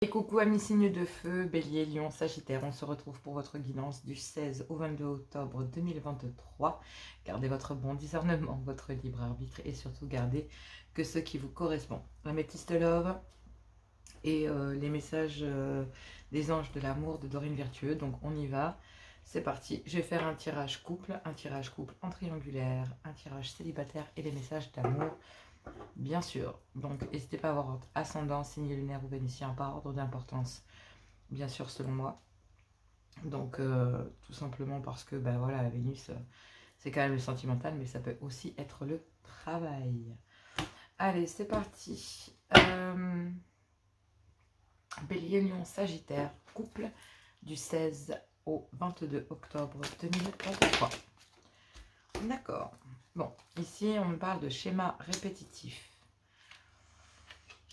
Et coucou amis signes de feu, Bélier, Lion, Sagittaire, on se retrouve pour votre guidance du 16 au 22 octobre 2023. Gardez votre bon discernement, votre libre arbitre et surtout gardez que ce qui vous correspond. Améthyste Love et les messages des anges de l'amour de Dorine Virtueux. Donc on y va, c'est parti. Je vais faire un tirage couple en triangulaire, un tirage célibataire et les messages d'amour. Bien sûr, donc n'hésitez pas à avoir votre ascendant, signe lunaire ou vénitien par ordre d'importance, bien sûr selon moi. Donc tout simplement parce que ben voilà, la Vénus c'est quand même le sentimental, mais ça peut aussi être le travail. Allez, c'est parti. Bélier, Lion, Sagittaire, couple du 16 au 22 octobre 2023. D'accord. Bon, ici on me parle de schéma répétitif.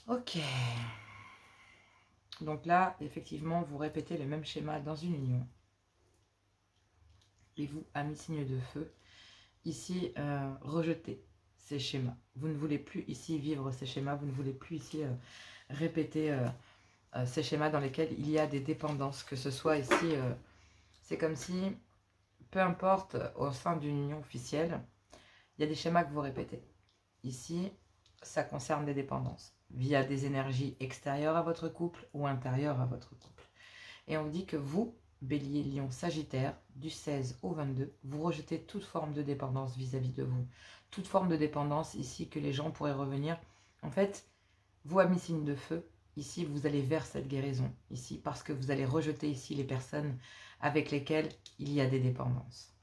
Ok. Donc là, effectivement, vous répétez le même schéma dans une union. Et vous, amis signes de feu, ici, rejetez ces schémas. Vous ne voulez plus ici vivre ces schémas, vous ne voulez plus ici répéter ces schémas dans lesquels il y a des dépendances, que ce soit ici, c'est comme si, peu importe, au sein d'une union officielle, il y a des schémas que vous répétez. Ici, ça concerne des dépendances, via des énergies extérieures à votre couple ou intérieures à votre couple. Et on vous dit que vous, Bélier, Lion, Sagittaire, du 16 au 22, vous rejetez toute forme de dépendance vis-à-vis de vous. Toute forme de dépendance ici que les gens pourraient revenir. En fait, vous, amis signes de feu, ici, vous allez vers cette guérison, ici, parce que vous allez rejeter ici les personnes avec lesquelles il y a des dépendances.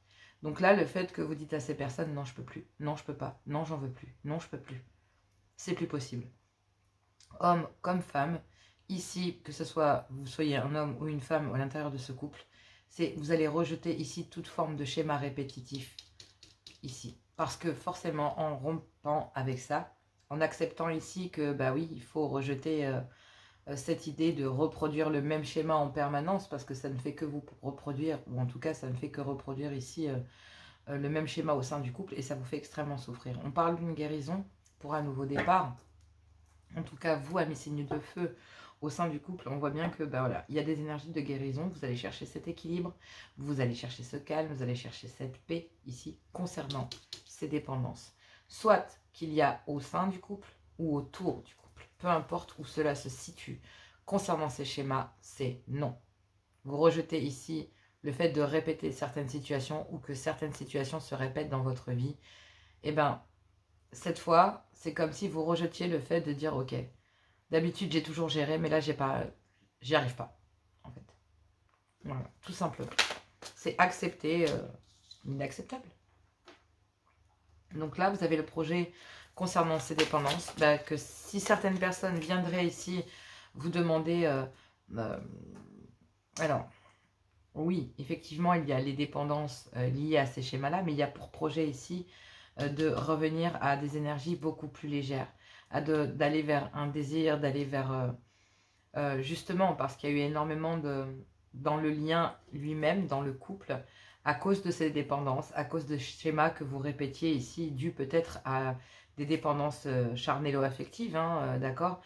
Donc là, le fait que vous dites à ces personnes, non, je peux plus, non, je peux pas, non, j'en veux plus, non, je peux plus, c'est plus possible. Homme comme femme, ici, que ce soit vous soyez un homme ou une femme à l'intérieur de ce couple, c'est vous allez rejeter ici toute forme de schéma répétitif, ici. Parce que forcément, en rompant avec ça, en acceptant ici que, bah oui, il faut rejeter cette idée de reproduire le même schéma en permanence, parce que ça ne fait que vous reproduire, ou en tout cas, ça ne fait que reproduire ici le même schéma au sein du couple, et ça vous fait extrêmement souffrir. On parle d'une guérison pour un nouveau départ. En tout cas, vous, amis signes de feu, au sein du couple, on voit bien que ben voilà, il y a des énergies de guérison. Vous allez chercher cet équilibre, vous allez chercher ce calme, vous allez chercher cette paix ici concernant ces dépendances. Soit qu'il y a au sein du couple ou autour du couple, peu importe où cela se situe. Concernant ces schémas, c'est non. Vous rejetez ici le fait de répéter certaines situations ou que certaines situations se répètent dans votre vie. Eh bien, cette fois, c'est comme si vous rejetiez le fait de dire ok, d'habitude j'ai toujours géré, mais là j'y arrive pas, en fait. Voilà, tout simplement. C'est accepter l'inacceptable. Donc là, vous avez le projet concernant ces dépendances, bah, que si certaines personnes viendraient ici vous demander, alors, oui, effectivement, il y a les dépendances liées à ces schémas-là, mais il y a pour projet ici de revenir à des énergies beaucoup plus légères, d'aller vers un désir, d'aller vers, justement, parce qu'il y a eu énormément dans le lien lui-même, dans le couple, à cause de ces dépendances, à cause de schémas que vous répétiez ici, dû peut-être à des dépendances charnelo-affectives, hein, d'accord.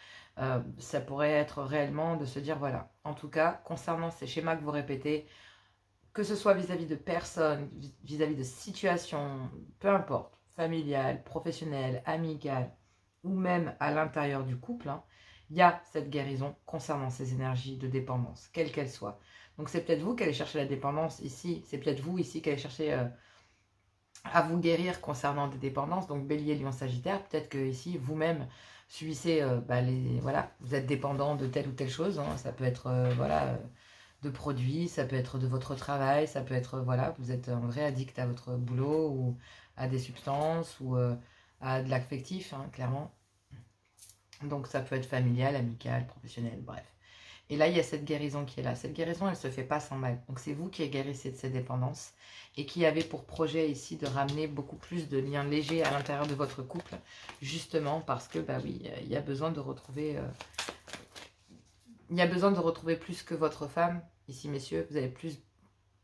Ça pourrait être réellement de se dire, voilà, en tout cas, concernant ces schémas que vous répétez, que ce soit vis-à-vis de personnes, vis-à-vis de situations, peu importe, familiales, professionnelles, amicales, ou même à l'intérieur du couple, hein, il y a cette guérison concernant ces énergies de dépendance, quelles qu'elles soient. Donc c'est peut-être vous qui allez chercher la dépendance ici, c'est peut-être vous ici qui allez chercher à vous guérir concernant des dépendances, donc Bélier, Lion, Sagittaire, peut-être que ici vous-même subissez, voilà, vous êtes dépendant de telle ou telle chose, hein, ça peut être, voilà, de produits, ça peut être de votre travail, ça peut être, voilà, vous êtes un vrai addict à votre boulot ou à des substances ou à de l'affectif, hein, clairement. Donc ça peut être familial, amical, professionnel, bref. Et là, il y a cette guérison qui est là. Cette guérison, elle ne se fait pas sans mal. Donc c'est vous qui guérissez de ces dépendances et qui avez pour projet ici de ramener beaucoup plus de liens légers à l'intérieur de votre couple, justement parce que, bah oui, il y a besoin de retrouver... il y a besoin de retrouver plus que votre femme, ici, messieurs. Vous avez plus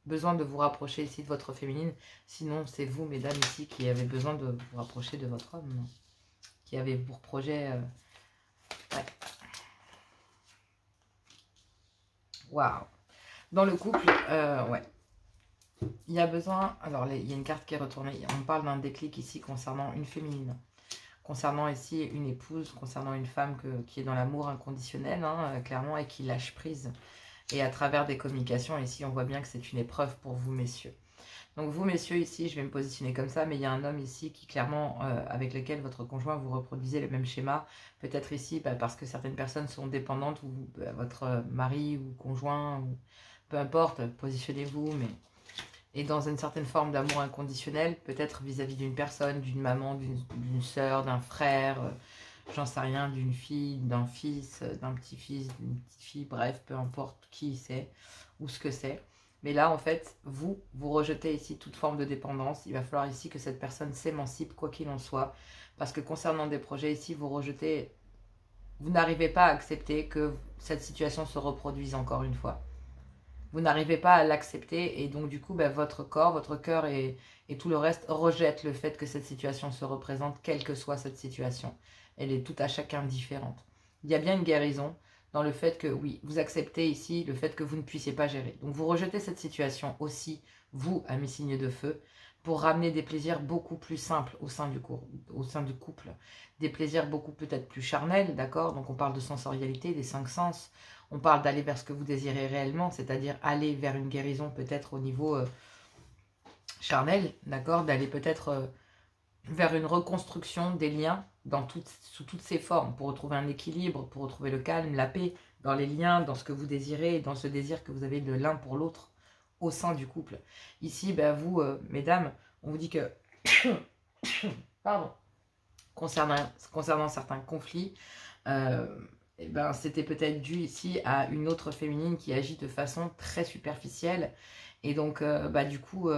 besoin de vous rapprocher ici de votre féminine. Sinon, c'est vous, mesdames, ici, qui avez besoin de vous rapprocher de votre homme, non, qui avez pour projet... ouais. Waouh. Dans le couple, ouais. Il y a besoin... Alors, il y a une carte qui est retournée. On parle d'un déclic ici concernant une féminine. Concernant ici une épouse, concernant une femme qui est dans l'amour inconditionnel, hein, clairement, et qui lâche prise. Et à travers des communications, ici, on voit bien que c'est une épreuve pour vous, messieurs. Donc vous, messieurs, ici, je vais me positionner comme ça, mais il y a un homme ici qui, clairement, avec lequel votre conjoint, vous reproduisez le même schéma. Peut-être ici, parce que certaines personnes sont dépendantes, ou votre mari ou conjoint, ou peu importe, positionnez-vous, mais... Et dans une certaine forme d'amour inconditionnel, peut-être vis-à-vis d'une personne, d'une maman, d'une sœur, d'un frère, j'en sais rien, d'une fille, d'un fils, d'un petit-fils, d'une petite fille, bref, peu importe qui c'est ou ce que c'est. Mais là, en fait, vous rejetez ici toute forme de dépendance. Il va falloir ici que cette personne s'émancipe, quoi qu'il en soit. Parce que concernant des projets ici, vous rejetez, vous n'arrivez pas à accepter que cette situation se reproduise encore une fois. Vous n'arrivez pas à l'accepter et donc du coup, votre corps, votre cœur et tout le reste rejettent le fait que cette situation se représente, quelle que soit cette situation. Elle est tout à chacun différente. Il y a bien une guérison dans le fait que, oui, vous acceptez ici le fait que vous ne puissiez pas gérer. Donc vous rejetez cette situation aussi, vous, amis signes de feu, pour ramener des plaisirs beaucoup plus simples au sein du couple. Des plaisirs beaucoup peut-être plus charnels, d'accord? Donc on parle de sensorialité, des 5 sens. On parle d'aller vers ce que vous désirez réellement, c'est-à-dire aller vers une guérison peut-être au niveau charnel, d'accord? D'aller peut-être vers une reconstruction des liens sous toutes ses formes, pour retrouver un équilibre, pour retrouver le calme, la paix dans les liens, dans ce que vous désirez, dans ce désir que vous avez de l'un pour l'autre au sein du couple. Ici, vous, mesdames, on vous dit que... Pardon. Concernant certains conflits, c'était peut-être dû ici à une autre féminine qui agit de façon très superficielle. Et donc, du coup,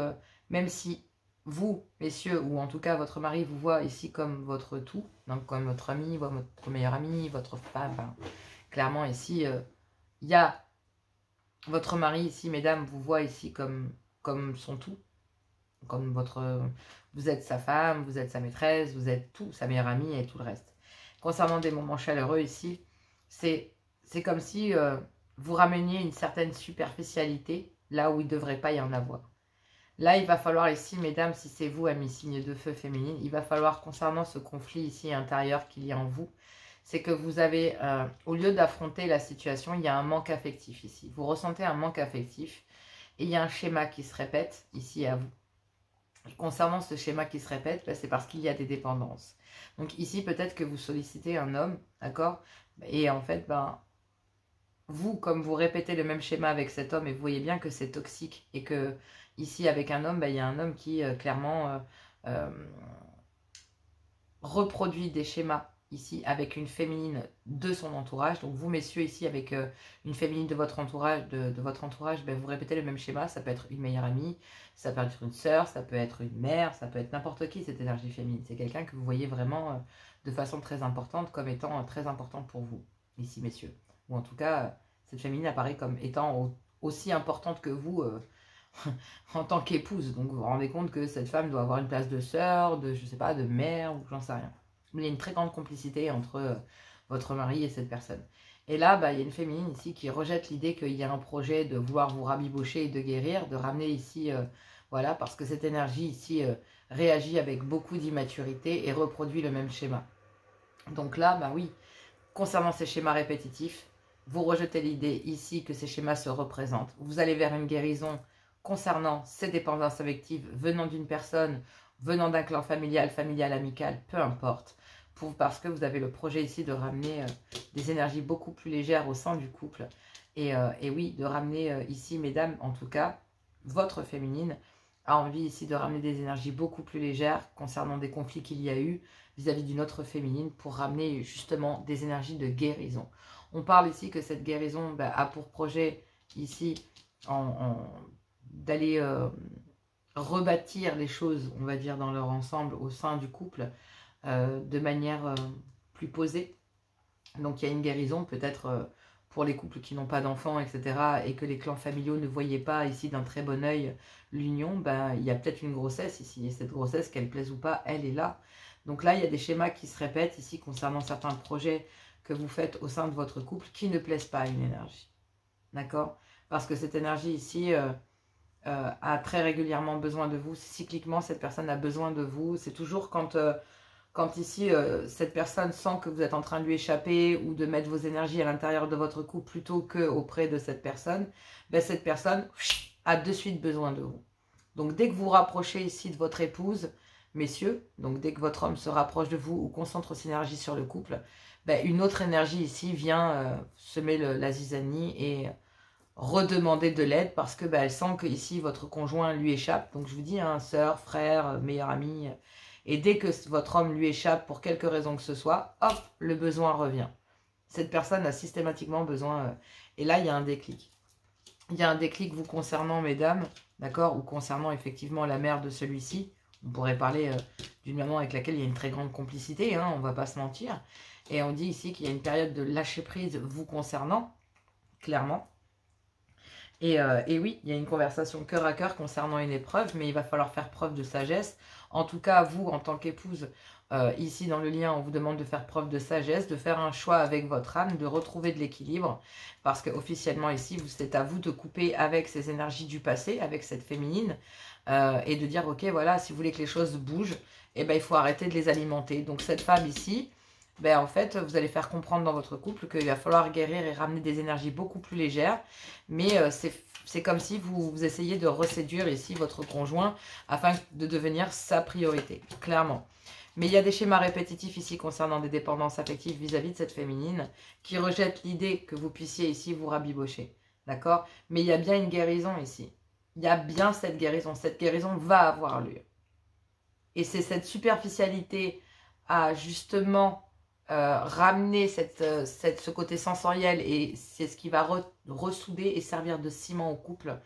même si vous, messieurs, ou en tout cas votre mari vous voit ici comme votre tout, donc comme votre ami, votre meilleur ami, votre femme, clairement ici, il y a votre mari ici, mesdames, vous voit ici comme son tout, comme vous êtes sa femme, vous êtes sa maîtresse, vous êtes tout, sa meilleure amie et tout le reste. Concernant des moments chaleureux ici, c'est comme si vous rameniez une certaine superficialité là où il ne devrait pas y en avoir. Là, il va falloir ici, mesdames, si c'est vous, amis signes de feu féminine, il va falloir, concernant ce conflit ici intérieur qu'il y a en vous, c'est que vous avez, au lieu d'affronter la situation, il y a un manque affectif ici. Vous ressentez un manque affectif et il y a un schéma qui se répète ici à vous. Et concernant ce schéma qui se répète, c'est parce qu'il y a des dépendances. Donc ici, peut-être que vous sollicitez un homme, d'accord? Et en fait, vous, comme vous répétez le même schéma avec cet homme, et vous voyez bien que c'est toxique, et que ici, avec un homme, il y a un homme qui, clairement, reproduit des schémas, ici, avec une féminine de son entourage. Donc vous, messieurs, ici, avec une féminine de votre entourage, vous répétez le même schéma. Ça peut être une meilleure amie, ça peut être une sœur, ça peut être une mère, ça peut être n'importe qui, cette énergie féminine. C'est quelqu'un que vous voyez vraiment de façon très importante, comme étant très importante pour vous, ici, messieurs. Ou en tout cas, cette féminine apparaît comme étant aussi importante que vous en tant qu'épouse. Donc vous vous rendez compte que cette femme doit avoir une place de sœur, je sais pas, de mère, ou j'en sais rien. Mais il y a une très grande complicité entre votre mari et cette personne. Et là, il y a une féminine ici qui rejette l'idée qu'il y a un projet de vouloir vous rabibocher et de guérir, de ramener ici, voilà, parce que cette énergie ici réagit avec beaucoup d'immaturité et reproduit le même schéma. Donc là, oui, concernant ces schémas répétitifs, vous rejetez l'idée ici que ces schémas se représentent. Vous allez vers une guérison concernant ces dépendances affectives venant d'une personne, venant d'un clan familial, amical, peu importe. Parce que vous avez le projet ici de ramener des énergies beaucoup plus légères au sein du couple. Et oui, de ramener ici, mesdames, en tout cas, votre féminine a envie ici de ramener des énergies beaucoup plus légères concernant des conflits qu'il y a eu vis-à-vis d'une autre féminine pour ramener justement des énergies de guérison. On parle ici que cette guérison a pour projet ici d'aller rebâtir les choses, on va dire, dans leur ensemble au sein du couple de manière plus posée. Donc il y a une guérison peut-être pour les couples qui n'ont pas d'enfants, etc. et que les clans familiaux ne voyaient pas ici d'un très bon œil l'union, il y a peut-être une grossesse ici. Et cette grossesse, qu'elle plaise ou pas, elle est là. Donc là, il y a des schémas qui se répètent ici concernant certains projets que vous faites au sein de votre couple qui ne plaisent pas à une énergie. d'accord? Parce que cette énergie ici a très régulièrement besoin de vous. Cycliquement, cette personne a besoin de vous. C'est toujours quand ici, cette personne sent que vous êtes en train de lui échapper ou de mettre vos énergies à l'intérieur de votre couple plutôt qu'auprès de cette personne, ben cette personne a de suite besoin de vous. Donc, dès que vous vous rapprochez ici de votre épouse, messieurs, donc dès que votre homme se rapproche de vous ou concentre son énergie sur le couple, ben une autre énergie ici vient semer la zizanie et redemander de l'aide parce que elle sent que ici votre conjoint lui échappe. Donc je vous dis, hein, sœur, frère, meilleur ami. Et dès que votre homme lui échappe pour quelque raison que ce soit, hop, le besoin revient. Cette personne a systématiquement besoin. Et là, il y a un déclic. Il y a un déclic vous concernant, mesdames, d'accord, ou concernant effectivement la mère de celui-ci. On pourrait parler d'une maman avec laquelle il y a une très grande complicité, hein, on ne va pas se mentir. Et on dit ici qu'il y a une période de lâcher prise vous concernant, clairement. Et oui, il y a une conversation cœur à cœur concernant une épreuve, mais il va falloir faire preuve de sagesse. En tout cas, vous, en tant qu'épouse, ici dans le lien, on vous demande de faire preuve de sagesse, de faire un choix avec votre âme, de retrouver de l'équilibre. Parce qu'officiellement ici, c'est à vous de couper avec ces énergies du passé, avec cette féminine, et de dire, ok, voilà, si vous voulez que les choses bougent, eh ben, il faut arrêter de les alimenter. Donc cette femme ici, ben, en fait, vous allez faire comprendre dans votre couple qu'il va falloir guérir et ramener des énergies beaucoup plus légères. Mais c'est comme si vous essayez de reséduire ici votre conjoint afin de devenir sa priorité, clairement. Mais il y a des schémas répétitifs ici concernant des dépendances affectives vis-à-vis de cette féminine qui rejettent l'idée que vous puissiez ici vous rabibocher. D'accord? Mais il y a bien une guérison ici. Il y a bien cette guérison. Cette guérison va avoir lieu. Et c'est cette superficialité à justement ramener ce côté sensoriel, et c'est ce qui va ressouder et servir de ciment au couple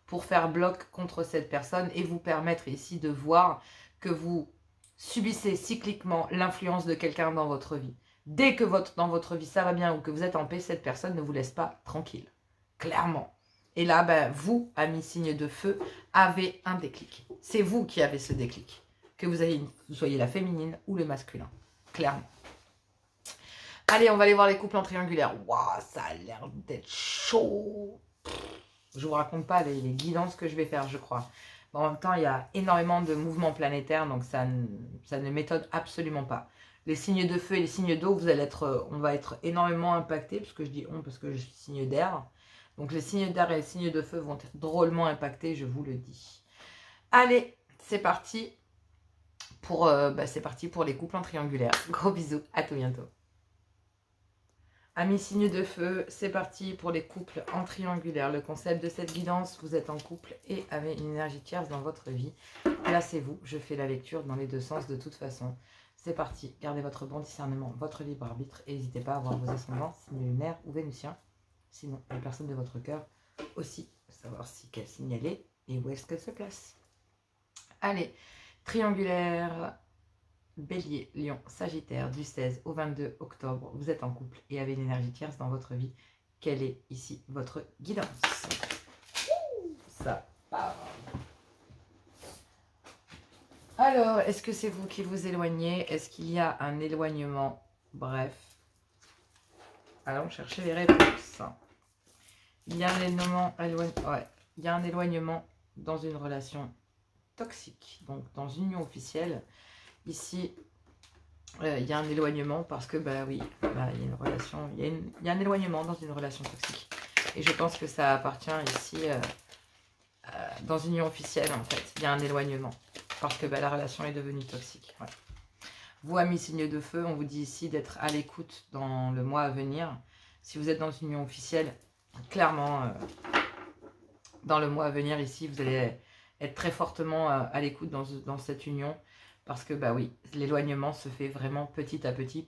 pour faire bloc contre cette personne et vous permettre ici de voir que vous subissez cycliquement l'influence de quelqu'un dans votre vie. Dès que dans votre vie ça va bien ou que vous êtes en paix, cette personne ne vous laisse pas tranquille, clairement. Et là, ben, vous, amis signes de feu, avez un déclic. C'est vous qui avez ce déclic, que vous soyez la féminine ou le masculin, clairement. Allez, on va aller voir les couples en triangulaire. Waouh, ça a l'air d'être chaud. Je vous raconte pas les guidances que je vais faire, je crois. En même temps, il y a énormément de mouvements planétaires, donc ça ne m'étonne absolument pas. Les signes de feu et les signes d'eau, on va être énormément impactés, parce que je dis on, parce que je suis signe d'air. Donc les signes d'air et les signes de feu vont être drôlement impactés, je vous le dis. Allez, c'est parti pour les couples en triangulaire. Gros bisous, à tout bientôt. Amis signes de feu, c'est parti pour les couples en triangulaire. Le concept de cette guidance, vous êtes en couple et avez une énergie tierce dans votre vie. Placez-vous, je fais la lecture dans les deux sens de toute façon. C'est parti, gardez votre bon discernement, votre libre arbitre et n'hésitez pas à voir vos ascendants, signes lunaires ou vénusiens. Sinon, les personnes de votre cœur aussi, savoir quel signe elle est et où est-ce qu'elle se place. Allez, triangulaire. Bélier, Lion, Sagittaire, du 16 au 22 octobre, vous êtes en couple et avez une énergie tierce dans votre vie. Quelle est ici votre guidance? Ça part. Alors, est-ce que c'est vous qui vous éloignez? Est-ce qu'il y a un éloignement? Bref. Allons chercher les réponses. Il y a il y a un éloignement dans une relation toxique, donc dans une union officielle. Ici, il y a un éloignement parce que, bah oui, il y a une relation, il y a un éloignement dans une relation toxique. Et je pense que ça appartient ici, dans une union officielle, en fait. Il y a un éloignement parce que la relation est devenue toxique. Ouais. Vous, amis signes de feu, on vous dit ici d'être à l'écoute dans le mois à venir. Si vous êtes dans une union officielle, clairement, dans le mois à venir ici, vous allez être très fortement à l'écoute dans cette union. Parce que, bah oui, l'éloignement se fait vraiment petit à petit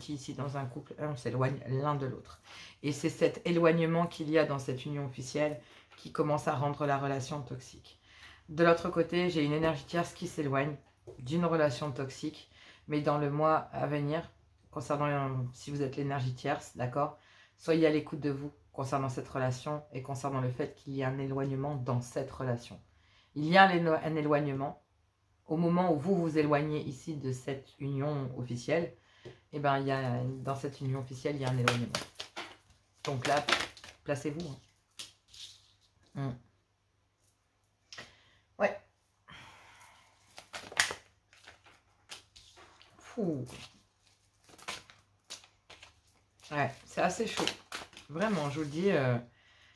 ici dans un couple, on s'éloigne l'un de l'autre. Et c'est cet éloignement qu'il y a dans cette union officielle qui commence à rendre la relation toxique. De l'autre côté, j'ai une énergie tierce qui s'éloigne d'une relation toxique, mais dans le mois à venir, concernant si vous êtes l'énergie tierce, d'accord, soyez à l'écoute de vous concernant cette relation et concernant le fait qu'il y a un éloignement dans cette relation. Il y a un éloignement. Au moment où vous vous éloignez ici de cette union officielle, eh ben, dans cette union officielle, il y a un éloignement. Donc là, placez-vous. Hein. Ouais. Fou. Ouais, c'est assez chaud. Vraiment, je vous le dis,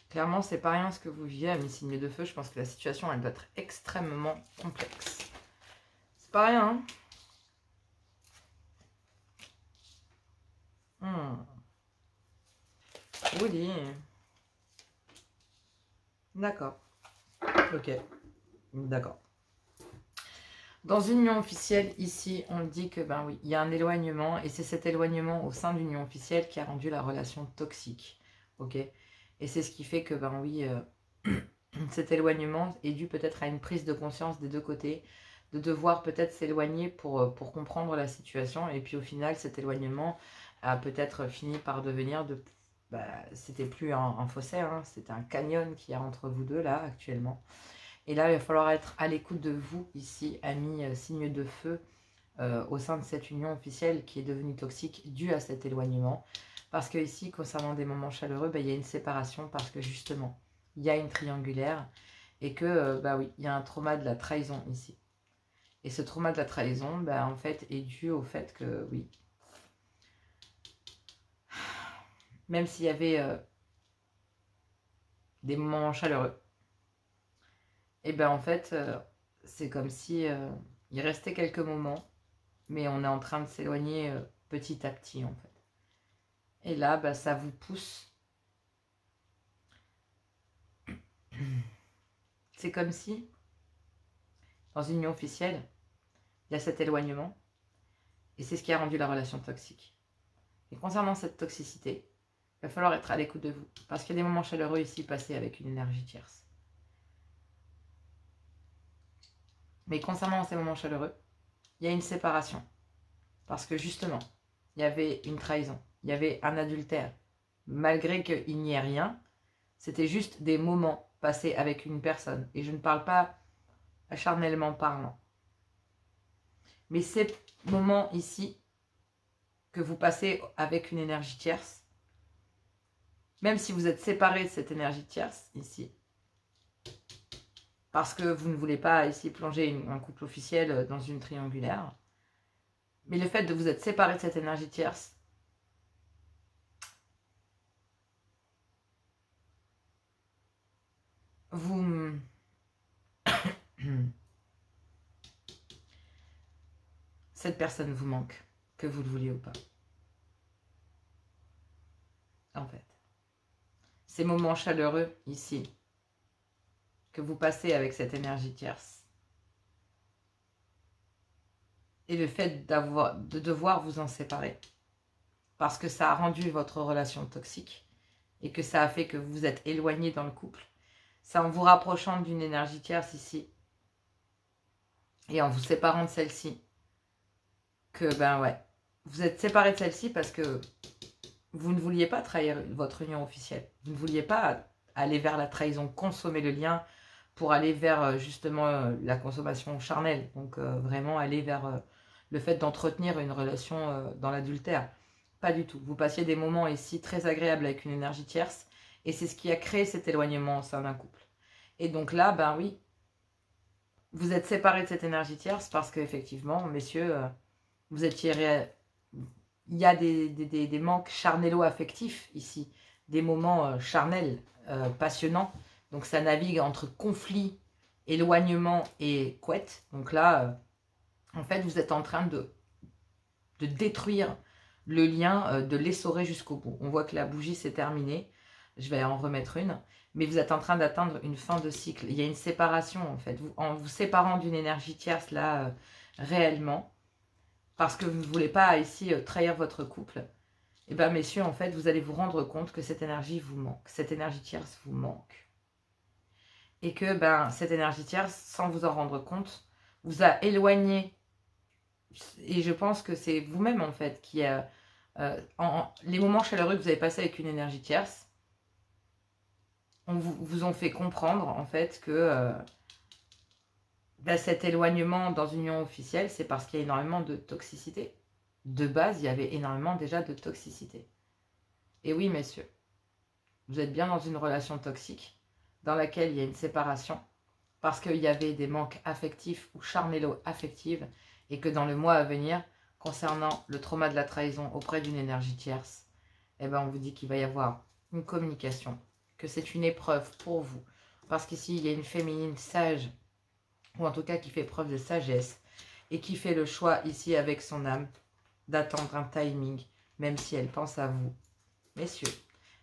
clairement, c'est pas rien ce que vous vivez, amis signes de feu. Je pense que la situation, elle doit être extrêmement complexe. C'est pas rien, hein. Oui. D'accord. Ok. D'accord. Dans une union officielle, ici, on dit que, ben oui, il y a un éloignement, et c'est cet éloignement au sein de l'union officielle qui a rendu la relation toxique. Ok. Et c'est ce qui fait que, ben oui, cet éloignement est dû peut-être à une prise de conscience des deux côtés, de devoir peut-être s'éloigner pour comprendre la situation, et puis au final, cet éloignement a peut-être fini par devenir de... Bah, c'était plus un fossé, hein, c'était un canyon qu'il y a entre vous deux, là, actuellement. Et là, il va falloir être à l'écoute de vous, ici, amis signes de feu, au sein de cette union officielle qui est devenue toxique due à cet éloignement. Parce que ici, concernant des moments chaleureux, il y a une séparation parce que justement, il y a une triangulaire et que, bah oui, il y a un trauma de la trahison ici. Et ce trauma de la trahison, en fait, est dû au fait que, oui, même s'il y avait des moments chaleureux, et en fait, c'est comme si il restait quelques moments, mais on est en train de s'éloigner petit à petit, en fait. Et là, ça vous pousse. C'est comme si, dans une union officielle, il y a cet éloignement, et c'est ce qui a rendu la relation toxique. Et concernant cette toxicité, il va falloir être à l'écoute de vous, parce qu'il y a des moments chaleureux ici passés avec une énergie tierce. Mais concernant ces moments chaleureux, il y a une séparation, parce que justement, il y avait une trahison, il y avait un adultère. Malgré qu'il n'y ait rien, c'était juste des moments passés avec une personne. Et je ne parle pas charnellement parlant. Mais ces moments ici, que vous passez avec une énergie tierce, même si vous êtes séparés de cette énergie tierce ici, parce que vous ne voulez pas ici plonger un couple officiel dans une triangulaire, mais le fait de vous être séparés de cette énergie tierce, vous... cette personne vous manque, que vous le vouliez ou pas. En fait. Ces moments chaleureux ici, que vous passez avec cette énergie tierce, et le fait de devoir vous en séparer, parce que ça a rendu votre relation toxique, et que ça a fait que vous vous êtes éloigné dans le couple, c'est en vous rapprochant d'une énergie tierce ici, et en vous séparant de celle-ci, que vous êtes séparé de celle-ci parce que vous ne vouliez pas trahir votre union officielle. Vous ne vouliez pas aller vers la trahison, consommer le lien pour aller vers justement la consommation charnelle. Donc vraiment aller vers le fait d'entretenir une relation dans l'adultère. Pas du tout. Vous passiez des moments ici très agréables avec une énergie tierce et c'est ce qui a créé cet éloignement au sein d'un couple. Et donc là, oui, vous êtes séparés de cette énergie tierce parce qu'effectivement, messieurs, vous étiez... Il y a des manques charnello-affectifs ici, des moments charnels, passionnants. Donc ça navigue entre conflit, éloignement et couette. Donc là, en fait, vous êtes en train de détruire le lien, de l'essorer jusqu'au bout. On voit que la bougie s'est terminée. Je vais en remettre une. Mais vous êtes en train d'atteindre une fin de cycle. Il y a une séparation, en fait. En vous séparant d'une énergie tierce, là, réellement, parce que vous ne voulez pas ici trahir votre couple, et bien messieurs, en fait, vous allez vous rendre compte que cette énergie vous manque, cette énergie tierce vous manque. Et que cette énergie tierce, sans vous en rendre compte, vous a éloigné. Et je pense que c'est vous-même, en fait, qui a... les moments chaleureux que vous avez passés avec une énergie tierce, vous ont fait comprendre, en fait, que... cet éloignement dans une union officielle, c'est parce qu'il y a énormément de toxicité. De base, il y avait énormément déjà de toxicité. Et oui, messieurs, vous êtes bien dans une relation toxique dans laquelle il y a une séparation, parce qu'il y avait des manques affectifs ou charnelo-affectives, et que dans le mois à venir, concernant le trauma de la trahison auprès d'une énergie tierce, eh ben on vous dit qu'il va y avoir une communication, que c'est une épreuve pour vous, parce qu'ici, il y a une féminine sage, ou en tout cas qui fait preuve de sagesse, et qui fait le choix ici avec son âme, d'attendre un timing, même si elle pense à vous. Messieurs,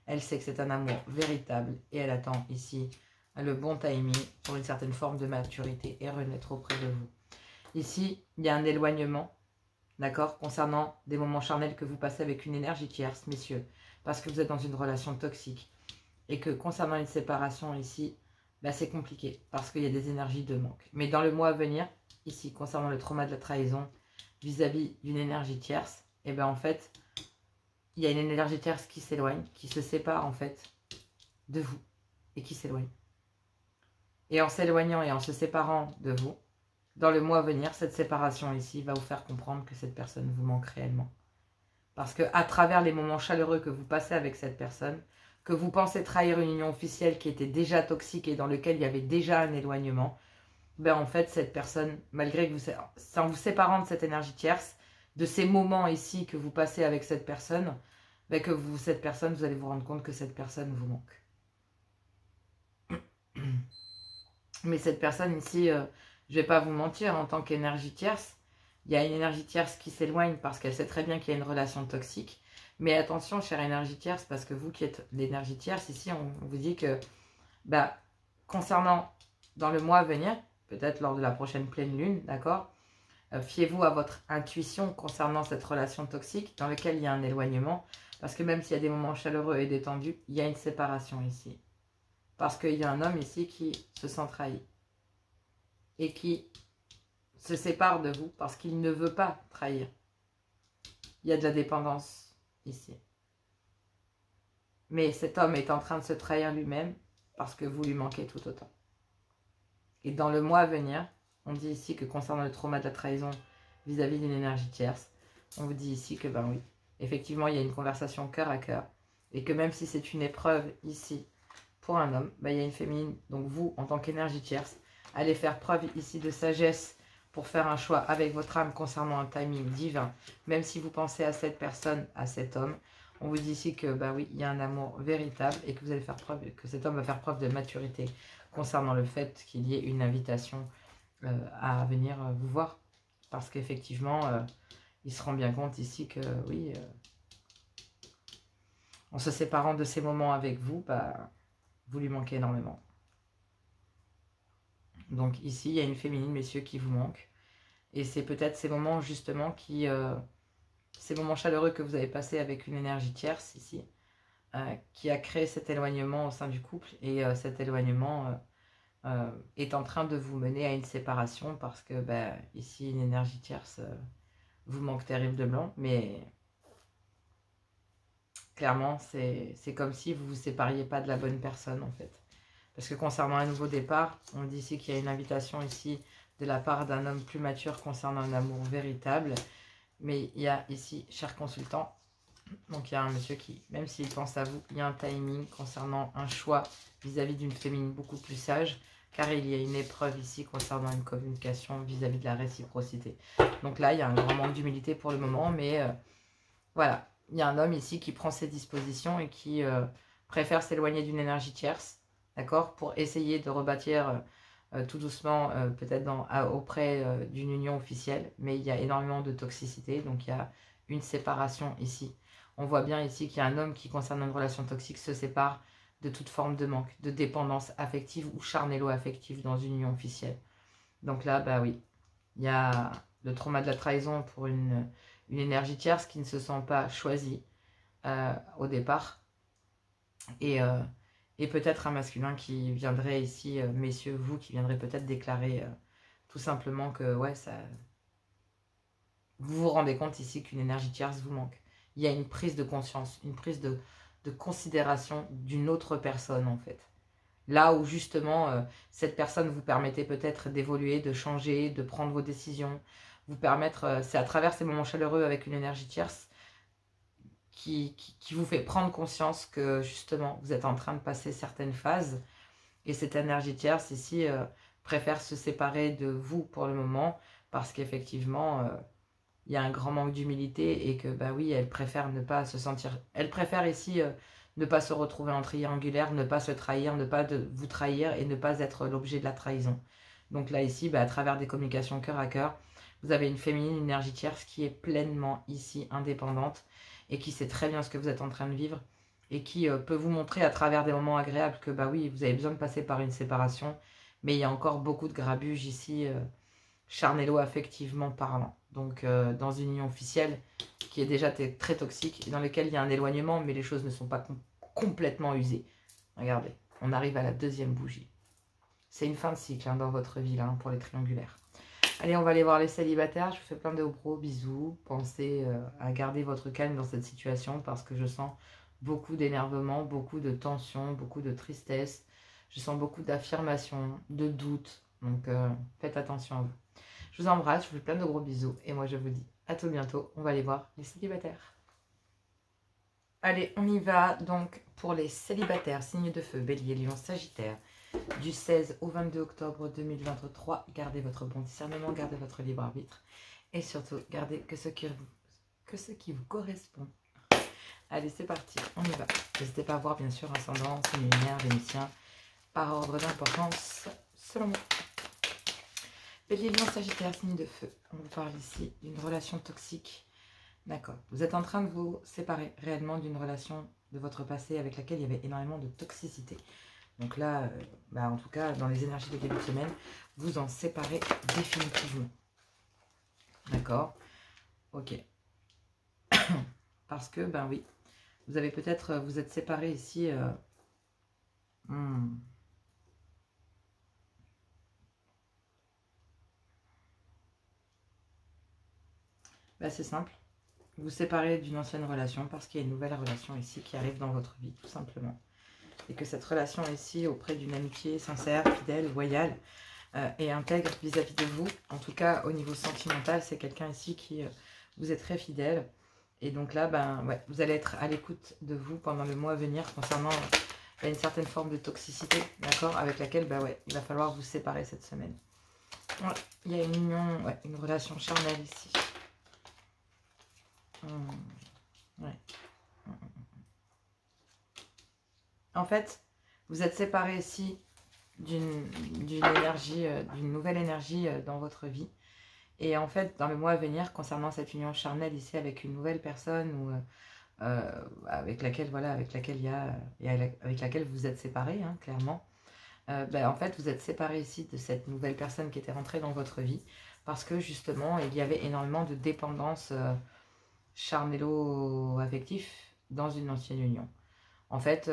elle sait que c'est un amour véritable, et elle attend ici le bon timing pour une certaine forme de maturité et renaître auprès de vous. Ici, il y a un éloignement, d'accord, concernant des moments charnels que vous passez avec une énergie tierce, messieurs, parce que vous êtes dans une relation toxique, et que concernant une séparation ici, bah, c'est compliqué, parce qu'il y a des énergies de manque. Mais dans le mois à venir, ici, concernant le trauma de la trahison, vis-à-vis d'une énergie tierce, et bien en fait, il y a une énergie tierce qui s'éloigne, qui se sépare en fait de vous, et qui s'éloigne. Et en s'éloignant et en se séparant de vous, dans le mois à venir, cette séparation ici va vous faire comprendre que cette personne vous manque réellement. Parce que à travers les moments chaleureux que vous passez avec cette personne, que vous pensez trahir une union officielle qui était déjà toxique et dans lequel il y avait déjà un éloignement, ben en fait, cette personne, malgré que vous, c'est en vous séparant de cette énergie tierce, de ces moments ici que vous passez avec cette personne, ben que vous, cette personne, vous allez vous rendre compte que cette personne vous manque. Mais cette personne ici, je ne vais pas vous mentir, en tant qu'énergie tierce, il y a une énergie tierce qui s'éloigne parce qu'elle sait très bien qu'il y a une relation toxique. Mais attention, chère énergie tierce, parce que vous qui êtes l'énergie tierce, ici, on vous dit que, bah, concernant dans le mois à venir, peut-être lors de la prochaine pleine lune, d'accord, fiez-vous à votre intuition concernant cette relation toxique dans laquelle il y a un éloignement. Parce que même s'il y a des moments chaleureux et détendus, il y a une séparation ici. Parce qu'il y a un homme ici qui se sent trahi. Et qui se sépare de vous parce qu'il ne veut pas trahir. Il y a de la dépendance ici. Mais cet homme est en train de se trahir lui-même parce que vous lui manquez tout autant. Et dans le mois à venir, on dit ici que concernant le trauma de la trahison vis-à-vis d'une énergie tierce, on vous dit ici que ben oui, effectivement il y a une conversation cœur à cœur. Et que même si c'est une épreuve ici pour un homme, ben, il y a une féminine, donc vous en tant qu'énergie tierce, allez faire preuve ici de sagesse pour faire un choix avec votre âme concernant un timing divin. Même si vous pensez à cette personne, à cet homme, on vous dit ici que bah oui, il y a un amour véritable et que vous allez faire preuve, que cet homme va faire preuve de maturité concernant le fait qu'il y ait une invitation à venir vous voir. Parce qu'effectivement, il se rend bien compte ici que oui, en se séparant de ces moments avec vous, bah, vous lui manquez énormément. Donc ici, il y a une féminine, messieurs, qui vous manque. Et c'est peut-être ces moments justement qui... ces moments chaleureux que vous avez passés avec une énergie tierce ici, qui a créé cet éloignement au sein du couple. Et cet éloignement est en train de vous mener à une séparation parce que bah, ici, une énergie tierce vous manque terriblement. Mais clairement, c'est comme si vous ne vous sépariez pas de la bonne personne en fait. Parce que concernant un nouveau départ, on dit ici qu'il y a une invitation ici de la part d'un homme plus mature concernant un amour véritable. Mais il y a ici, cher consultant, donc il y a un monsieur qui, même s'il pense à vous, il y a un timing concernant un choix vis-à-vis d'une féminine beaucoup plus sage, car il y a une épreuve ici concernant une communication vis-à-vis de la réciprocité. Donc là, il y a un grand manque d'humilité pour le moment, mais voilà, il y a un homme ici qui prend ses dispositions et qui préfère s'éloigner d'une énergie tierce, d'accord, pour essayer de rebâtir tout doucement, peut-être auprès d'une union officielle, mais il y a énormément de toxicité, donc il y a une séparation ici. On voit bien ici qu'il y a un homme qui, concernant une relation toxique, se sépare de toute forme de manque, de dépendance affective ou charnelo-affective dans une union officielle. Donc là, bah oui, il y a le trauma de la trahison pour une énergie tierce qui ne se sent pas choisie au départ. Et peut-être un masculin qui viendrait ici, messieurs, vous, qui viendrez peut-être déclarer tout simplement que, ouais, ça... Vous vous rendez compte ici qu'une énergie tierce vous manque. Il y a une prise de conscience, une prise de considération d'une autre personne, en fait. Là où, justement, cette personne vous permettait peut-être d'évoluer, de changer, de prendre vos décisions, vous permettre... c'est à travers ces moments chaleureux avec une énergie tierce qui vous fait prendre conscience que justement vous êtes en train de passer certaines phases Et cette énergie tierce ici préfère se séparer de vous pour le moment parce qu'effectivement, il y a un grand manque d'humilité et que, bah oui, elle préfère ne pas se sentir... Elle préfère ici ne pas se retrouver en triangulaire, ne pas se trahir, ne pas vous trahir et ne pas être l'objet de la trahison. Donc là, ici, bah, à travers des communications cœur à cœur, vous avez une féminine, une énergie tierce qui est pleinement ici indépendante et qui sait très bien ce que vous êtes en train de vivre et qui peut vous montrer à travers des moments agréables que, bah oui, vous avez besoin de passer par une séparation, mais il y a encore beaucoup de grabuge ici, charnello-affectivement parlant. Donc, dans une union officielle qui est déjà très toxique et dans laquelle il y a un éloignement, mais les choses ne sont pas complètement usées. Regardez, on arrive à la deuxième bougie. C'est une fin de cycle dans votre vie, là, pour les triangulaires. Allez, on va aller voir les célibataires. Je vous fais plein de gros bisous. Pensez à garder votre calme dans cette situation parce que je sens beaucoup d'énervement, beaucoup de tension, beaucoup de tristesse. Je sens beaucoup d'affirmation, de doute. Donc, faites attention à vous. Je vous embrasse, je vous fais plein de gros bisous. Et moi, je vous dis à tout bientôt. On va aller voir les célibataires. Allez, on y va donc pour les célibataires. Signe de feu, Bélier, Lion, Sagittaire. Du 16 au 22 octobre 2023. Gardez votre bon discernement, gardez votre libre arbitre. Et surtout, gardez que ce qui vous correspond. Allez, c'est parti, on y va. N'hésitez pas à voir, bien sûr, ascendant, signe lunaire, vénitien, par ordre d'importance, selon moi. Bélier, Lion, Sagittaire, signe de feu. On vous parle ici d'une relation toxique. D'accord. Vous êtes en train de vous séparer réellement d'une relation de votre passé avec laquelle il y avait énormément de toxicité. Donc là, en tout cas, dans les énergies de début de semaine, vous en séparez définitivement. D'accord? Ok. Parce que, ben oui, vous avez peut-être, vous êtes séparés ici. C'est simple. Vous vous séparez d'une ancienne relation parce qu'il y a une nouvelle relation ici qui arrive dans votre vie, tout simplement. Et que cette relation ici, auprès d'une amitié sincère, fidèle, loyale et intègre vis-à-vis de vous, en tout cas au niveau sentimental, c'est quelqu'un ici qui vous est très fidèle. Et donc là, vous allez être à l'écoute de vous pendant le mois à venir concernant une certaine forme de toxicité, d'accord, avec laquelle il va falloir vous séparer cette semaine. Ouais, il y a une union, une relation charnelle ici. En fait, vous êtes séparés ici d'une énergie, d'une nouvelle énergie dans votre vie. Et en fait, dans le mois à venir, concernant cette union charnelle ici avec une nouvelle personne ou avec laquelle avec laquelle vous êtes séparés, clairement. En fait, vous êtes séparés ici de cette nouvelle personne qui était rentrée dans votre vie parce que justement, il y avait énormément de dépendance charnello-affectif dans une ancienne union. En fait,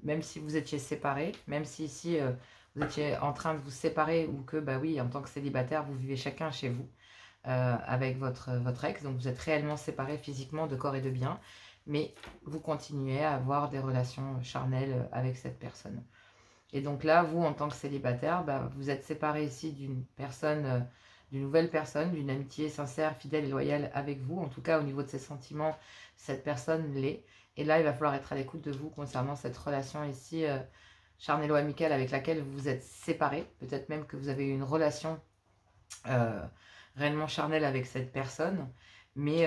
même si vous étiez séparés, même si ici vous étiez en train de vous séparer ou que, en tant que célibataire, vous vivez chacun chez vous avec votre ex, donc vous êtes réellement séparés physiquement de corps et de biens, mais vous continuez à avoir des relations charnelles avec cette personne. Et donc là, vous, en tant que célibataire, vous êtes séparés ici d'une personne, d'une nouvelle personne, d'une amitié sincère, fidèle et loyale avec vous. En tout cas, au niveau de ses sentiments, cette personne l'est. Et là, il va falloir être à l'écoute de vous concernant cette relation ici, charnello-amicale, avec laquelle vous vous êtes séparés. Peut-être même que vous avez eu une relation réellement charnelle avec cette personne. Mais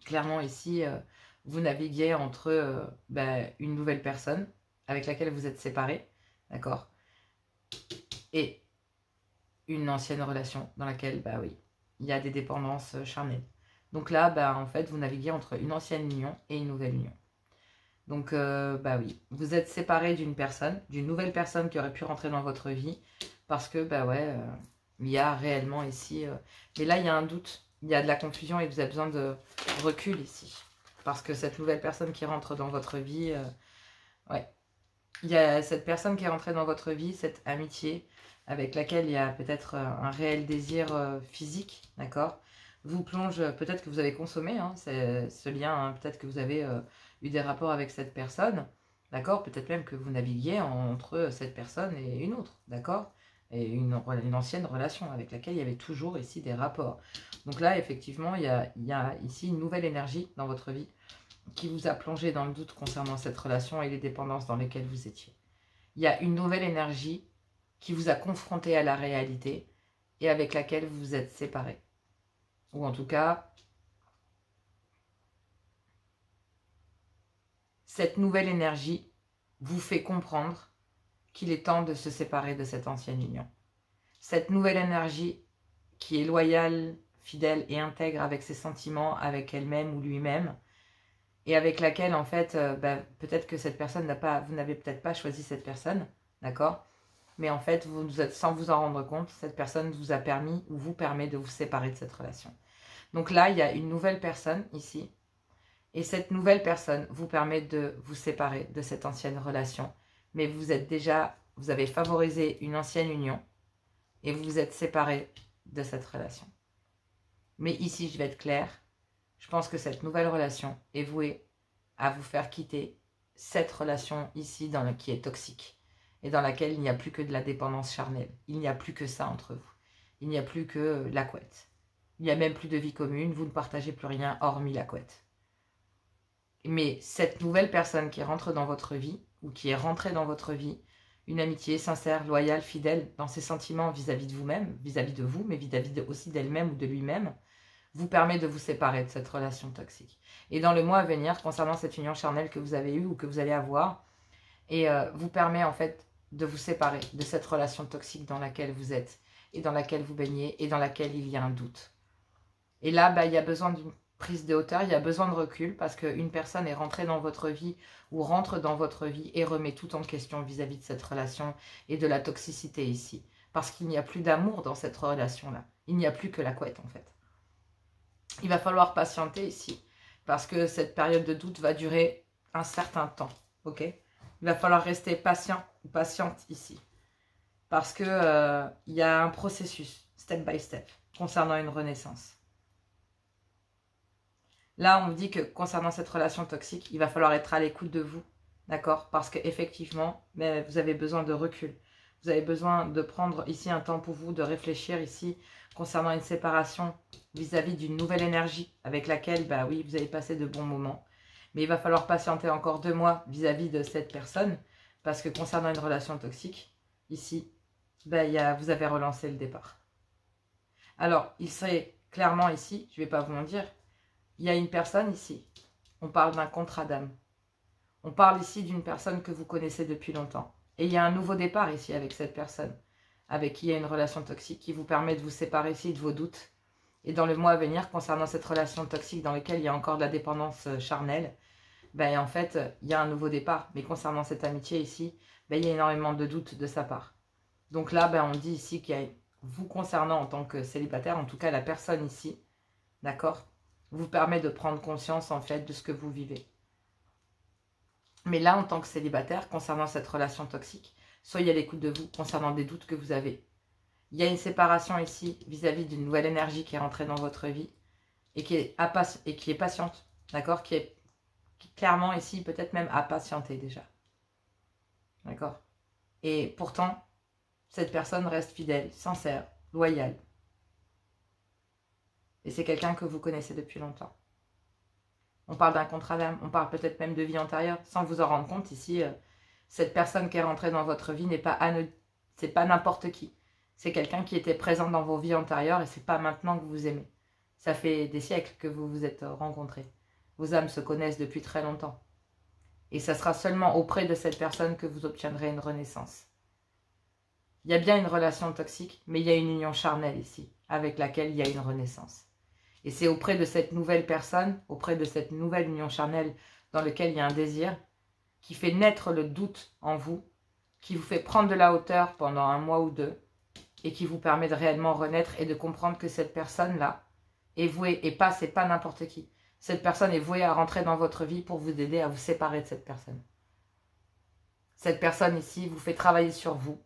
clairement, ici, vous naviguez entre une nouvelle personne avec laquelle vous êtes séparés, d'accord, et une ancienne relation dans laquelle, il y a des dépendances charnelles. Donc là, en fait, vous naviguez entre une ancienne union et une nouvelle union. Donc, oui, vous êtes séparés d'une nouvelle personne qui aurait pu rentrer dans votre vie, parce que, il y a réellement ici... mais là, il y a un doute, il y a de la confusion et vous avez besoin de recul ici. Parce que cette nouvelle personne qui rentre dans votre vie, il y a cette personne qui est rentrée dans votre vie, cette amitié, avec laquelle il y a peut-être un réel désir physique, d'accord, vous plonge, peut-être que vous avez consommé ce lien, peut-être que vous avez eu des rapports avec cette personne, d'accord, peut-être même que vous naviguiez entre cette personne et une autre, d'accord, et une ancienne relation avec laquelle il y avait toujours ici des rapports. Donc là, effectivement, il y a ici une nouvelle énergie dans votre vie qui vous a plongé dans le doute concernant cette relation et les dépendances dans lesquelles vous étiez. Il y a une nouvelle énergie qui vous a confronté à la réalité et avec laquelle vous vous êtes séparés. Ou en tout cas, cette nouvelle énergie vous fait comprendre qu'il est temps de se séparer de cette ancienne union. Cette nouvelle énergie qui est loyale, fidèle et intègre avec ses sentiments, avec elle-même ou lui-même, et avec laquelle, en fait, peut-être que cette personne vous n'avez peut-être pas choisi cette personne, d'accord? Mais en fait, sans vous en rendre compte, cette personne vous a permis ou vous permet de vous séparer de cette relation. Donc là, il y a une nouvelle personne ici, et cette nouvelle personne vous permet de vous séparer de cette ancienne relation. Mais vous avez favorisé une ancienne union, et vous vous êtes séparés de cette relation. Mais ici, je vais être claire, je pense que cette nouvelle relation est vouée à vous faire quitter cette relation ici qui est toxique et dans laquelle il n'y a plus que de la dépendance charnelle. Il n'y a plus que ça entre vous. Il n'y a plus que la couette. Il n'y a même plus de vie commune, vous ne partagez plus rien hormis la couette. Mais cette nouvelle personne qui rentre dans votre vie ou qui est rentrée dans votre vie, une amitié sincère, loyale, fidèle dans ses sentiments vis-à-vis de vous-même, vis-à-vis de vous, mais vis-à-vis aussi d'elle-même ou de lui-même, vous permet de vous séparer de cette relation toxique. Et dans le mois à venir, concernant cette union charnelle que vous avez eue ou que vous allez avoir, et vous permet en fait de vous séparer de cette relation toxique dans laquelle vous êtes, et dans laquelle vous baignez, et dans laquelle il y a un doute. Et là, il y a besoin d'une prise de hauteur, il y a besoin de recul, parce qu'une personne est rentrée dans votre vie, ou rentre dans votre vie, et remet tout en question vis-à-vis de cette relation, et de la toxicité ici. Parce qu'il n'y a plus d'amour dans cette relation-là. Il n'y a plus que la couette, en fait. Il va falloir patienter ici, parce que cette période de doute va durer un certain temps, ok? Il va falloir rester patient ou patiente ici, parce que il y a un processus, step by step, concernant une renaissance. Là, on me dit que concernant cette relation toxique, il va falloir être à l'écoute de vous, d'accord? Parce qu'effectivement, vous avez besoin de recul. Vous avez besoin de prendre ici un temps pour vous, de réfléchir ici concernant une séparation vis-à-vis d'une nouvelle énergie avec laquelle, oui, vous avez passé de bons moments. Mais il va falloir patienter encore 2 mois vis-à-vis de cette personne parce que concernant une relation toxique, ici, vous avez relancé le départ. Alors, il serait clairement ici, je ne vais pas vous mentir, il y a une personne ici, on parle d'un contrat d'âme. On parle ici d'une personne que vous connaissez depuis longtemps. Et il y a un nouveau départ ici avec cette personne, avec qui il y a une relation toxique qui vous permet de vous séparer ici de vos doutes. Et dans le mois à venir, concernant cette relation toxique dans laquelle il y a encore de la dépendance charnelle, en fait, il y a un nouveau départ. Mais concernant cette amitié ici, il y a énormément de doutes de sa part. Donc là, on dit ici qu'il y a vous concernant en tant que célibataire, en tout cas la personne ici, d'accord, vous permet de prendre conscience en fait de ce que vous vivez. Mais là, en tant que célibataire, concernant cette relation toxique, soyez à l'écoute de vous concernant des doutes que vous avez. Il y a une séparation ici vis-à-vis d'une nouvelle énergie qui est rentrée dans votre vie et qui est patiente, d'accord, qui est clairement ici peut-être même à patienter déjà. D'accord. Et pourtant, cette personne reste fidèle, sincère, loyale. Et c'est quelqu'un que vous connaissez depuis longtemps. On parle d'un contrat d'âme, on parle peut-être même de vie antérieure, sans vous en rendre compte ici, cette personne qui est rentrée dans votre vie c'est pas n'importe qui. C'est quelqu'un qui était présent dans vos vies antérieures et c'est pas maintenant que vous vous aimez. Ça fait des siècles que vous vous êtes rencontrés. Vos âmes se connaissent depuis très longtemps. Et ça sera seulement auprès de cette personne que vous obtiendrez une renaissance. Il y a bien une relation toxique, mais il y a une union charnelle ici, avec laquelle il y a une renaissance. Et c'est auprès de cette nouvelle personne, auprès de cette nouvelle union charnelle dans laquelle il y a un désir, qui fait naître le doute en vous, qui vous fait prendre de la hauteur pendant 1 mois ou 2, et qui vous permet de réellement renaître et de comprendre que cette personne-là est vouée, et c'est pas n'importe qui. Cette personne est vouée à rentrer dans votre vie pour vous aider à vous séparer de cette personne. Cette personne ici vous fait travailler sur vous,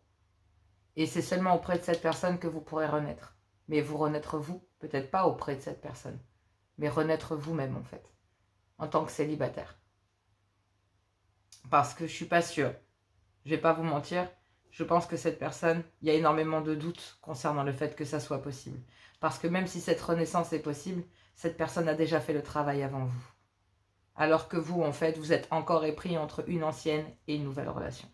et c'est seulement auprès de cette personne que vous pourrez renaître. Mais vous renaître vous, peut-être pas auprès de cette personne, mais renaître vous-même en fait, en tant que célibataire. Parce que je suis pas sûre, je vais pas vous mentir, je pense que cette personne, il y a énormément de doutes concernant le fait que ça soit possible. Parce que même si cette renaissance est possible, cette personne a déjà fait le travail avant vous. Alors que vous, en fait, vous êtes encore épris entre une ancienne et une nouvelle relation.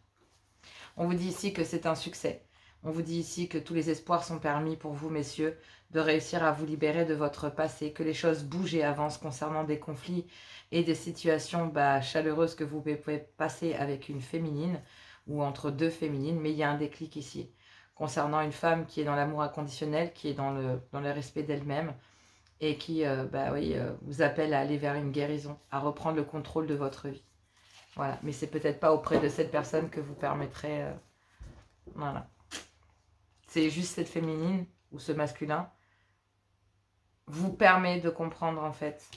On vous dit ici que c'est un succès. On vous dit ici que tous les espoirs sont permis pour vous, messieurs, de réussir à vous libérer de votre passé, que les choses bougent et avancent concernant des conflits et des situations chaleureuses que vous pouvez passer avec une féminine ou entre deux féminines. Mais il y a un déclic ici concernant une femme qui est dans l'amour inconditionnel, qui est dans le respect d'elle-même et qui vous appelle à aller vers une guérison, à reprendre le contrôle de votre vie. Voilà, mais c'est peut-être pas auprès de cette personne que vous permettrez... voilà. C'est juste cette féminine ou ce masculin vous permet de comprendre en fait.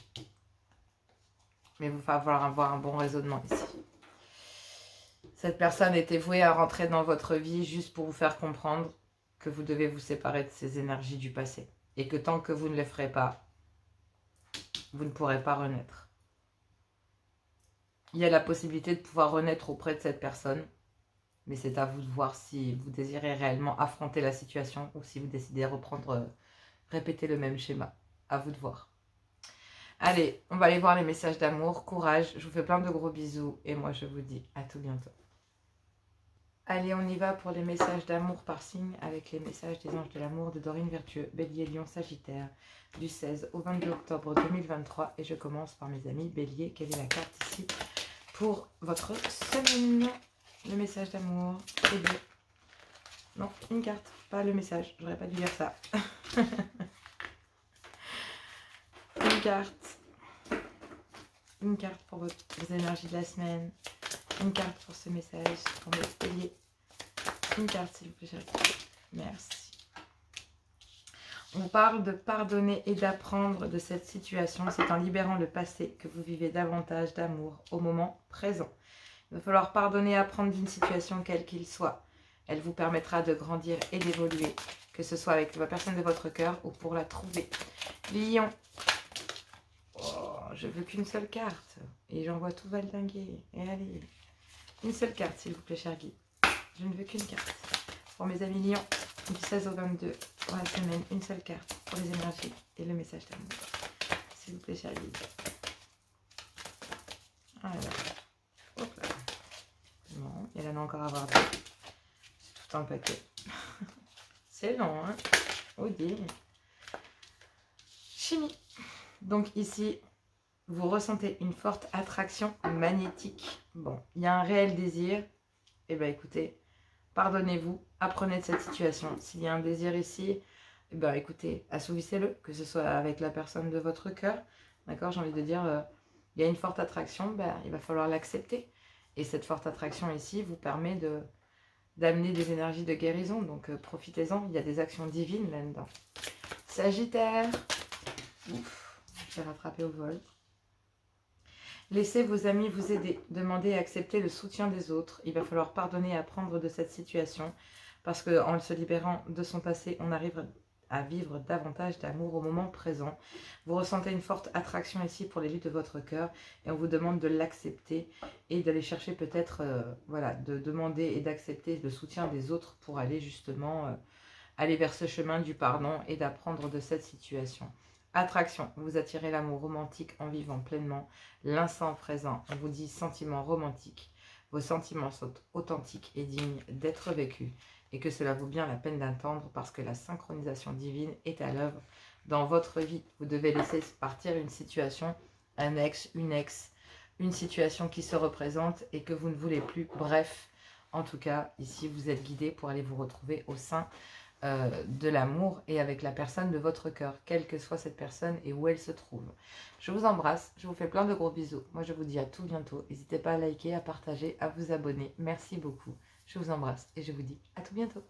Mais il va falloir avoir un bon raisonnement ici. Cette personne était vouée à rentrer dans votre vie juste pour vous faire comprendre que vous devez vous séparer de ces énergies du passé. Et que tant que vous ne le ferez pas, vous ne pourrez pas renaître. Il y a la possibilité de pouvoir renaître auprès de cette personne. Mais c'est à vous de voir si vous désirez réellement affronter la situation ou si vous décidez de reprendre, répéter le même schéma. À vous de voir. Allez, on va aller voir les messages d'amour. Courage, je vous fais plein de gros bisous et moi je vous dis à tout bientôt. Allez, on y va pour les messages d'amour par signe avec les messages des anges de l'amour de Dorine Vertueux, Bélier, Lion, Sagittaire, du 16 au 22 octobre 2023. Et je commence par mes amis Bélier. Quelle est la carte ici pour votre semaine? Le message d'amour, c'est deux. Non, une carte, pas le message. J'aurais pas dû dire ça. Une carte. Une carte pour vos énergies de la semaine. Une carte pour ce message pour mes béliers. Une carte, s'il vous plaît, chérie. Merci. On parle de pardonner et d'apprendre de cette situation. C'est en libérant le passé que vous vivez davantage d'amour au moment présent. Il va falloir pardonner et apprendre d'une situation quelle qu'il soit. Elle vous permettra de grandir et d'évoluer, que ce soit avec la personne de votre cœur ou pour la trouver. Lion. Oh, je veux qu'une seule carte. Et j'en vois tout valdinguer. Et allez, une seule carte, s'il vous plaît, cher guide. Je ne veux qu'une carte. Pour mes amis Lion, du 16 au 22, pour la semaine, une seule carte pour les énergies et le message d'amour. S'il vous plaît, cher guide. Alors. Hop là. Non, il y en a encore à voir deux. C'est tout un paquet. C'est long, hein? Oh dis. Chimie. Donc ici, vous ressentez une forte attraction magnétique. Bon, il y a un réel désir. Eh bien écoutez, pardonnez-vous, apprenez de cette situation. S'il y a un désir ici, eh bien écoutez, assouvissez-le, que ce soit avec la personne de votre cœur. D'accord? J'ai envie de dire, il y a une forte attraction, il va falloir l'accepter. Et cette forte attraction ici vous permet d'amener des énergies de guérison. Donc profitez-en, il y a des actions divines là-dedans. Sagittaire. Ouf, je vais rattraper au vol. Laissez vos amis vous aider. Demandez et acceptez le soutien des autres. Il va falloir pardonner et apprendre de cette situation. Parce qu'en se libérant de son passé, on arrive à vivre davantage d'amour au moment présent. Vous ressentez une forte attraction ici pour les luttes de votre cœur et on vous demande de l'accepter et d'aller chercher peut-être, de demander et d'accepter le soutien des autres pour aller justement aller vers ce chemin du pardon et d'apprendre de cette situation. Attraction, vous attirez l'amour romantique en vivant pleinement l'instant présent. On vous dit sentiments romantiques. Vos sentiments sont authentiques et dignes d'être vécus et que cela vaut bien la peine d'attendre parce que la synchronisation divine est à l'œuvre dans votre vie. Vous devez laisser partir une situation, un ex, une situation qui se représente et que vous ne voulez plus. Bref, en tout cas, ici, vous êtes guidé pour aller vous retrouver au sein de l'amour et avec la personne de votre cœur, quelle que soit cette personne et où elle se trouve. Je vous embrasse, je vous fais plein de gros bisous. Moi, je vous dis à tout bientôt. N'hésitez pas à liker, à partager, à vous abonner. Merci beaucoup. Je vous embrasse et je vous dis à tout bientôt.